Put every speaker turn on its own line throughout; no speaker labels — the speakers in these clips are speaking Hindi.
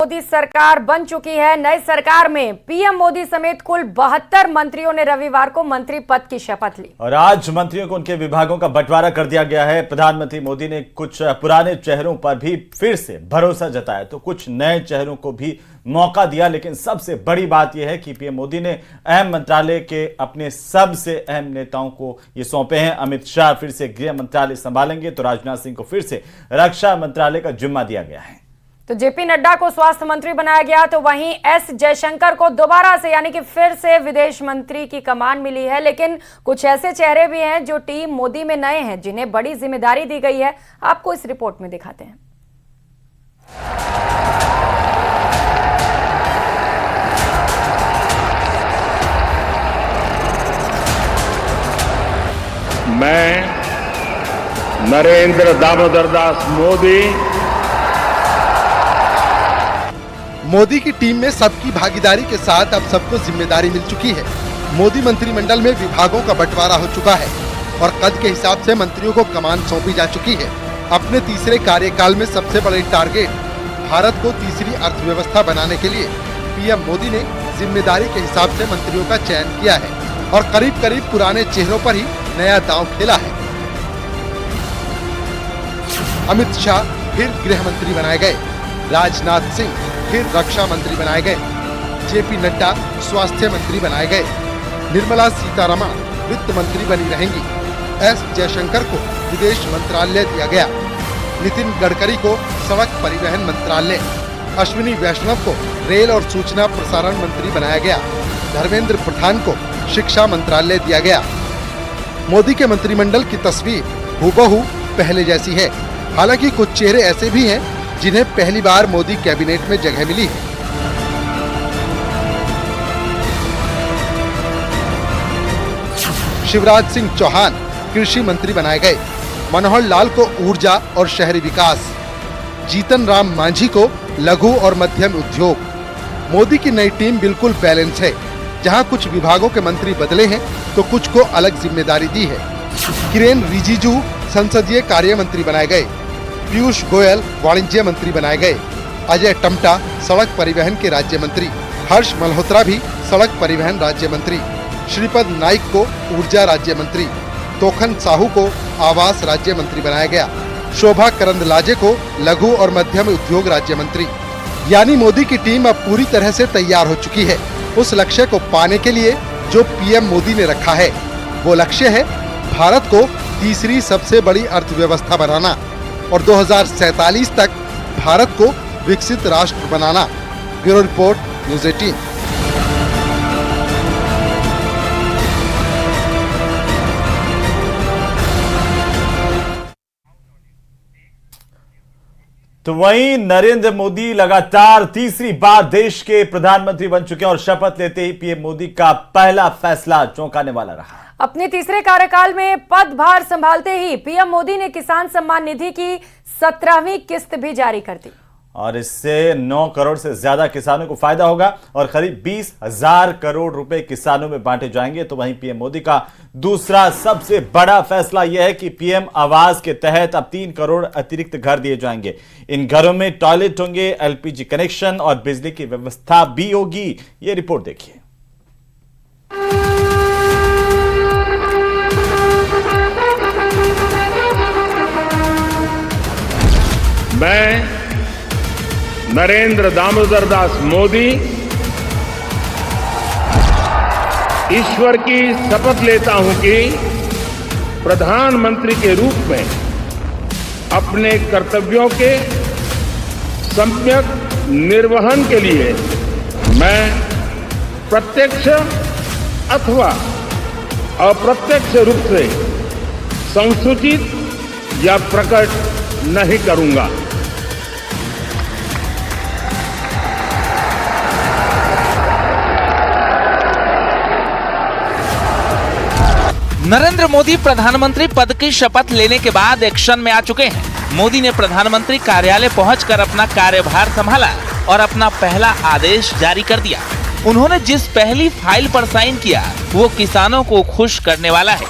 मोदी सरकार बन चुकी है। नई सरकार में पीएम मोदी समेत कुल 72 मंत्रियों ने रविवार को मंत्री पद की शपथ ली
और आज मंत्रियों को उनके विभागों का बंटवारा कर दिया गया है। प्रधानमंत्री मोदी ने कुछ पुराने चेहरों पर भी फिर से भरोसा जताया तो कुछ नए चेहरों को भी मौका दिया। लेकिन सबसे बड़ी बात यह है कि पीएम मोदी ने अहम मंत्रालय के अपने सबसे अहम नेताओं को ये सौंपे हैं। अमित शाह फिर से गृह मंत्रालय संभालेंगे तो राजनाथ सिंह को फिर से रक्षा मंत्रालय का जिम्मा दिया गया है।
तो जेपी नड्डा को स्वास्थ्य मंत्री बनाया गया तो वहीं एस जयशंकर को दोबारा से यानी कि फिर से विदेश मंत्री की कमान मिली है। लेकिन कुछ ऐसे चेहरे भी हैं जो टीम मोदी में नए हैं, जिन्हें बड़ी जिम्मेदारी दी गई है। आपको इस रिपोर्ट में दिखाते हैं।
मैं नरेंद्र दामोदर दास
मोदी की टीम में सबकी भागीदारी के साथ अब सबको जिम्मेदारी मिल चुकी है। मोदी मंत्रिमंडल में विभागों का बंटवारा हो चुका है और कद के हिसाब से मंत्रियों को कमान सौंपी जा चुकी है। अपने तीसरे कार्यकाल में सबसे बड़े टारगेट भारत को तीसरी अर्थव्यवस्था बनाने के लिए पीएम मोदी ने जिम्मेदारी के हिसाब से मंत्रियों का चयन किया है और करीब करीब पुराने चेहरों पर ही नया दांव खेला है। अमित शाह फिर गृह मंत्री बनाए गए, राजनाथ सिंह फिर रक्षा मंत्री बनाए गए, जेपी नड्डा स्वास्थ्य मंत्री बनाए गए, निर्मला सीतारमण वित्त मंत्री बनी रहेंगी, एस जयशंकर को विदेश मंत्रालय दिया गया, नितिन गडकरी को सड़क परिवहन मंत्रालय, अश्विनी वैष्णव को रेल और सूचना प्रसारण मंत्री बनाया गया, धर्मेंद्र प्रधान को शिक्षा मंत्रालय दिया गया। मोदी के मंत्रिमंडल की तस्वीर हूबहू पहले जैसी है। हालांकि कुछ चेहरे ऐसे भी हैं जिन्हें पहली बार मोदी कैबिनेट में जगह मिली है। शिवराज सिंह चौहान कृषि मंत्री बनाए गए, मनोहर लाल को ऊर्जा और शहरी विकास, जीतन राम मांझी को लघु और मध्यम उद्योग। मोदी की नई टीम बिल्कुल बैलेंस है। जहां कुछ विभागों के मंत्री बदले हैं तो कुछ को अलग जिम्मेदारी दी है। किरेन रिजिजू संसदीय कार्य मंत्री बनाए गए, पीयूष गोयल वाणिज्य मंत्री बनाए गए, अजय टम्टा सड़क परिवहन के राज्य मंत्री, हर्ष मल्होत्रा भी सड़क परिवहन राज्य मंत्री, श्रीपद नाइक को ऊर्जा राज्य मंत्री, तोखन साहू को आवास राज्य मंत्री बनाया गया, शोभा करंदलाजे को लघु और मध्यम उद्योग राज्य मंत्री। यानी मोदी की टीम अब पूरी तरह से तैयार हो चुकी है उस लक्ष्य को पाने के लिए जो पीएम मोदी ने रखा है। वो लक्ष्य है भारत को तीसरी सबसे बड़ी अर्थव्यवस्था बनाना और 2047 तक भारत को विकसित राष्ट्र बनाना। Bureau report, news 18।
तो वहीं नरेंद्र मोदी लगातार तीसरी बार देश के प्रधानमंत्री बन चुके हैं और शपथ लेते ही पीएम मोदी का पहला फैसला चौंकाने वाला रहा।
अपने तीसरे कार्यकाल में पदभार संभालते ही पीएम मोदी ने किसान सम्मान निधि की 17वीं किस्त भी जारी कर दी
और इससे 9 करोड़ से ज्यादा किसानों को फायदा होगा और करीब 20,000 करोड़ रुपए किसानों में बांटे जाएंगे। तो वहीं पीएम मोदी का दूसरा सबसे बड़ा फैसला यह है कि पीएम आवास के तहत अब 3 करोड़ अतिरिक्त घर दिए जाएंगे। इन घरों में टॉयलेट होंगे, एलपीजी कनेक्शन और बिजली की व्यवस्था भी होगी। ये रिपोर्ट देखिए।
मैं नरेंद्र दामोदर दास मोदी ईश्वर की शपथ लेता हूं कि प्रधानमंत्री के रूप में अपने कर्तव्यों के सम्यक निर्वहन के लिए मैं प्रत्यक्ष अथवा अप्रत्यक्ष रूप से संसूचित या प्रकट नहीं करूंगा।
नरेंद्र मोदी प्रधानमंत्री पद की शपथ लेने के बाद एक्शन में आ चुके हैं। मोदी ने प्रधानमंत्री कार्यालय पहुंचकर अपना कार्यभार संभाला और अपना पहला आदेश जारी कर दिया। उन्होंने जिस पहली फाइल पर साइन किया वो किसानों को खुश करने वाला है।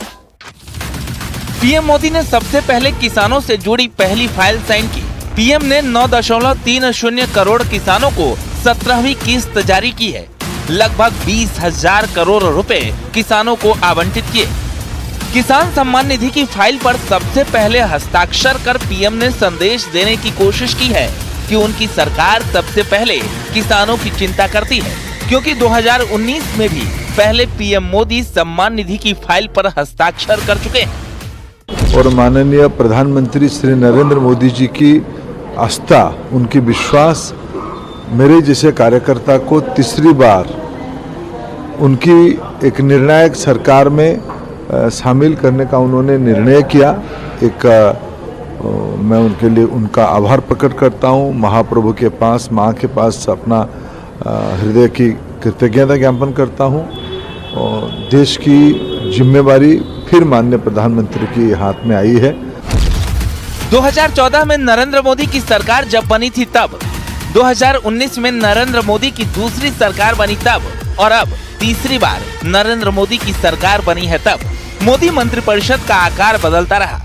पीएम मोदी ने सबसे पहले किसानों से जुड़ी पहली फाइल साइन की। पीएम ने 9.30 करोड़ किसानों को 17वीं किस्त जारी की है। लगभग 20,000 करोड़ रुपए किसानों को आवंटित किए। किसान सम्मान निधि की फाइल पर सबसे पहले हस्ताक्षर कर पीएम ने संदेश देने की कोशिश की है कि उनकी सरकार सबसे पहले किसानों की चिंता करती है, क्योंकि 2019 में भी पहले पीएम मोदी सम्मान निधि की फाइल पर हस्ताक्षर कर चुके हैं।
और माननीय प्रधानमंत्री श्री नरेंद्र मोदी जी की आस्था, उनकी विश्वास मेरे जैसे कार्यकर्ता को तीसरी बार उनकी एक निर्णायक सरकार में शामिल करने का उन्होंने निर्णय किया। मैं उनके लिए उनका आभार प्रकट करता हूँ। महाप्रभु के पास, माँ के पास अपना हृदय की कृतज्ञता ज्ञापन करता हूँ। और देश की जिम्मेवारी फिर माननीय प्रधानमंत्री के हाथ में आई है।
2014 में नरेंद्र मोदी की सरकार जब बनी थी तब, 2019 में नरेंद्र मोदी की दूसरी सरकार बनी तब, और अब तीसरी बार नरेंद्र मोदी की सरकार बनी है तब मोदी मंत्रिपरिषद का आकार बदलता रहा,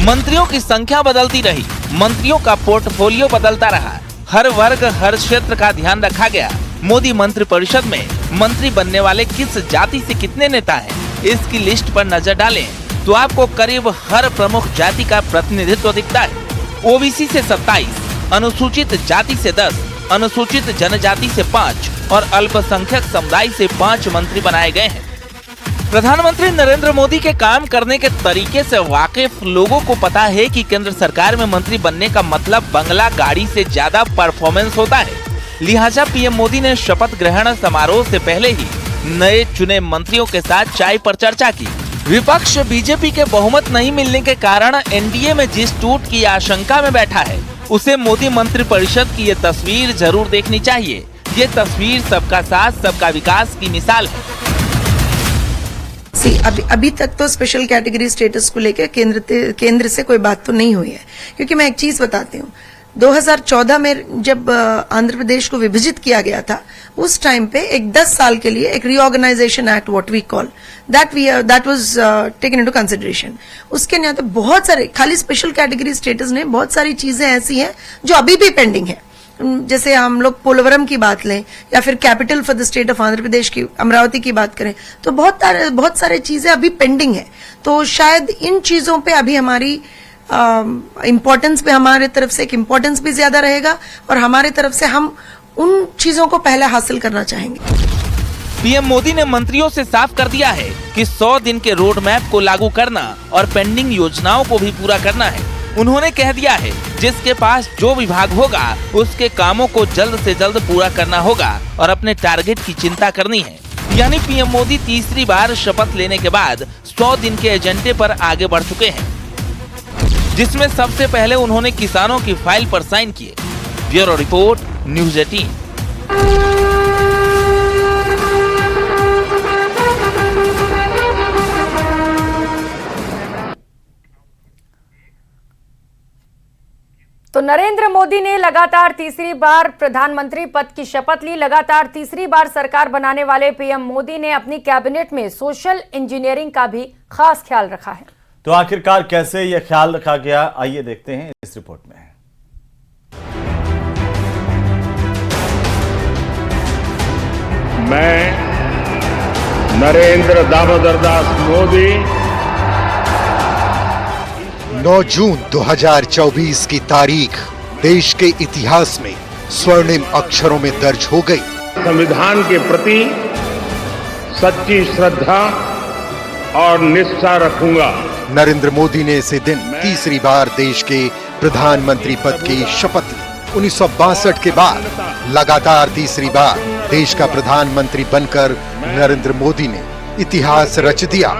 मंत्रियों की संख्या बदलती रही, मंत्रियों का पोर्टफोलियो बदलता रहा, हर वर्ग हर क्षेत्र का ध्यान रखा गया। मोदी मंत्रिपरिषद में मंत्री बनने वाले किस जाति से कितने नेता हैं, इसकी लिस्ट पर नजर डालें तो आपको करीब हर प्रमुख जाति का प्रतिनिधित्व दिखता है। ओबीसी से 27, अनुसूचित जाति से 10, अनुसूचित जनजाति से 5 और अल्पसंख्यक समुदाय से 5 मंत्री बनाए गए हैं। प्रधानमंत्री नरेंद्र मोदी के काम करने के तरीके से वाकिफ लोगों को पता है कि केंद्र सरकार में मंत्री बनने का मतलब बंगला गाड़ी से ज्यादा परफॉर्मेंस होता है। लिहाजा पीएम मोदी ने शपथ ग्रहण समारोह से पहले ही नए चुने मंत्रियों के साथ चाय पर चर्चा की। विपक्ष बीजेपी के बहुमत नहीं मिलने के कारण एनडीए में जिस टूट की आशंका में बैठा है, उसे मोदी मंत्रिपरिषद की ये तस्वीर जरूर देखनी चाहिए। ये तस्वीर सबका साथ सबका विकास की मिसाल है।
अभी तक तो स्पेशल कैटेगरी स्टेटस को लेकर केंद्र से कोई बात तो नहीं हुई है, क्योंकि मैं एक चीज बताती हूँ। 2014 में जब आंध्र प्रदेश को विभाजित किया गया था, उस टाइम पे एक 10 साल के लिए एक reorganisation act what we call that was taken into consideration. उसके लिए तो बहुत सारे, खाली स्पेशल कैटेगरी स्टेटस ने, बहुत सारी चीजें ऐसी हैं जो अभी भी पेंडिंग है। जैसे हम लोग पोलवरम की बात लें या फिर capital for the state of Andhra Pradesh की अमरावती की बात करें, तो बहुत सारी चीजें अभी पेंडिंग है। तो शायद इन चीजों पे अभी हमारी इम्पोर्टेंस पे, हमारे तरफ से एक इम्पोर्टेंस भी ज्यादा रहेगा और हमारी तरफ से हम उन चीजों को पहले हासिल करना चाहेंगे।
पीएम मोदी ने मंत्रियों से साफ कर दिया है कि 100 दिन के रोड मैप को लागू करना और पेंडिंग योजनाओं को भी पूरा करना है। उन्होंने कह दिया है जिसके पास जो विभाग होगा उसके कामों को जल्द से जल्द पूरा करना होगा और अपने टारगेट की चिंता करनी है। यानी पीएम मोदी तीसरी बार शपथ लेने के बाद 100 दिन के एजेंडे पर आगे बढ़ चुके हैं, जिसमें सबसे पहले उन्होंने किसानों की फाइल पर साइन किए। Bureau report, news 18।
तो नरेंद्र मोदी ने लगातार तीसरी बार प्रधानमंत्री पद की शपथ ली। लगातार तीसरी बार सरकार बनाने वाले पीएम मोदी ने अपनी कैबिनेट में सोशल इंजीनियरिंग का भी खास ख्याल रखा है।
तो आखिरकार कैसे यह ख्याल रखा गया, आइए देखते हैं इस रिपोर्ट में।
मैं नरेंद्र दामोदर दास मोदी
9 जून 2024 की तारीख देश के इतिहास में स्वर्णिम अक्षरों में दर्ज हो गई।
संविधान के प्रति सच्ची श्रद्धा और निष्ठा रखूंगा।
नरेंद्र मोदी ने इसी दिन तीसरी बार देश के प्रधानमंत्री पद की शपथ ली। 1962 के बाद लगातार तीसरी बार देश का प्रधानमंत्री बनकर नरेंद्र मोदी ने इतिहास रच दिया।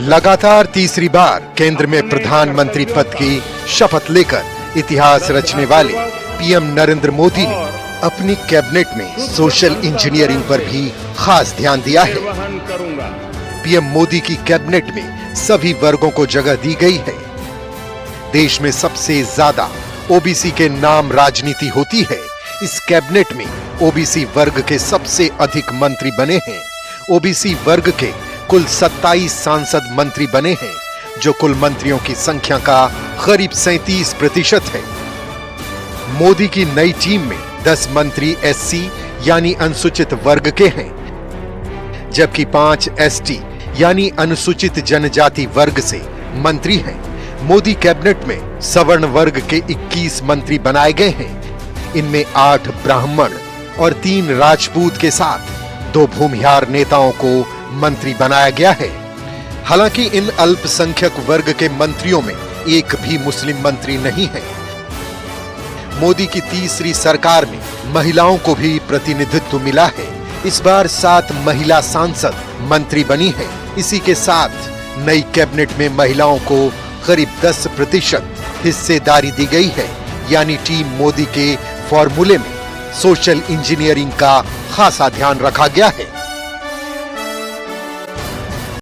लगातार तीसरी बार केंद्र में प्रधानमंत्री पद की शपथ लेकर इतिहास रचने वाले पीएम नरेंद्र मोदी ने अपनी कैबिनेट में सोशल इंजीनियरिंग पर भी खास ध्यान दिया है। पीएम मोदी की कैबिनेट में सभी वर्गों को जगह दी गई है। देश में सबसे ज्यादा ओबीसी के नाम राजनीति होती है। इस कैबिनेट में ओबीसी वर्ग के सबसे अधिक मंत्री बने हैं। ओबीसी वर्ग के कुल 27 सांसद मंत्री बने हैं, जो कुल मंत्रियों की संख्या का करीब 37% है। मोदी की नई टीम में 10 मंत्री एससी यानी अनुसूचित वर्ग के हैं, जबकि 5 एसटी यानी अनुसूचित जनजाति वर्ग से मंत्री हैं। मोदी कैबिनेट में सवर्ण वर्ग के 21 मंत्री बनाए गए हैं। इनमें 8 ब्राह्मण और 3 राजपूत के साथ 2 भूमिहार नेताओं को मंत्री बनाया गया है। हालांकि इन अल्पसंख्यक वर्ग के मंत्रियों में एक भी मुस्लिम मंत्री नहीं है। मोदी की तीसरी सरकार में महिलाओं को भी प्रतिनिधित्व मिला है। इस बार 7 महिला सांसद मंत्री बनी है। इसी के साथ नई कैबिनेट में महिलाओं को करीब 10% हिस्सेदारी दी गई है। यानी टीम मोदी के फॉर्मूले में सोशल इंजीनियरिंग का खासा ध्यान रखा गया है।